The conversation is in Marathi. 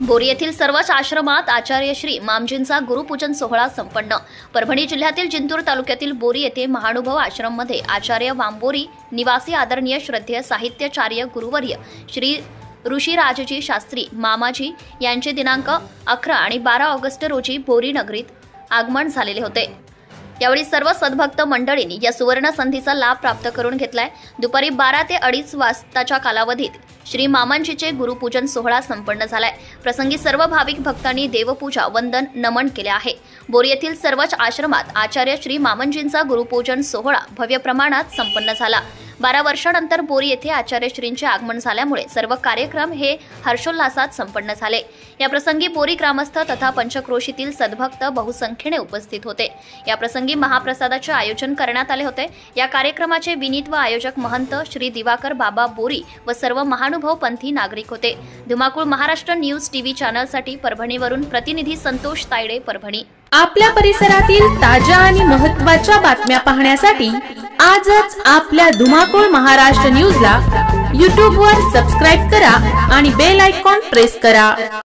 बोरी येथील सर्वच आश्रमात आचार्य श्री मामजींचा गुरुपूजन सोहळा संपन्न। परभणी जिल्ह्यातील जिंतूर तालुक्यातील बोरी येथे महानुभव आश्रम मध्ये आचार्य वांबोरी निवासी आदरणीय श्रद्धेय साहित्याचार्य गुरुवर्य श्री ऋषिराजजी शास्त्री मामाजी यांचे दिनांक 11 आणि 12 ऑगस्ट रोजी बोरी नगरीत आगमन झालेले होते। यावेळी सर्व सद्भक्त मंडळींनी या सुवर्ण संधीचा लाभ प्राप्त करून घेतलाय। दुपारी 12 ते 2:30 वाजताच्या कालावधीत श्री मामांजीचे गुरुपूजन सोहळा संपन्न झालाय। प्रसंगी सर्व भाविक भक्तांनी देवपूजा वंदन नमन केले आहे। बोरी येथील सर्वच आश्रमात आचार्य श्री मामांजींचा गुरुपूजन सोहळा भव्य प्रमाणात संपन्न झाला। 12 वर्षांनंतर बोरी येथे आचार्य श्रींचे आगमन झाल्यामुळे सर्व कार्यक्रम हे हर्षोल्लासात संपन्न झाले। या प्रसंगी बोरी ग्रामस्थ तथा पंचक्रोशीतील सद्भक्त बहुसंख्येने उपस्थित होते। या प्रसंगी महाप्रसादाचे आयोजन करण्यात आले होते। या कार्यक्रमाचे विनीत व आयोजक महंत श्री दिवाकर बाबा बोरी व सर्व महानुभव पंथी नागरिक होते। धुमाकूळ महाराष्ट्र न्यूज टीव्ही चॅनलसाठी परभणीवरून प्रतिनिधी संतोष तायडे, परभणी। आपल्या परिसरातील ताज्या आणि महत्त्वाच्या बातम्या पाहण्यासाठी आजच आपल्या धुमाकूळ महाराष्ट्र न्यूजला YouTube वर सबस्क्राइब करा आणि बेल आयकॉन प्रेस करा।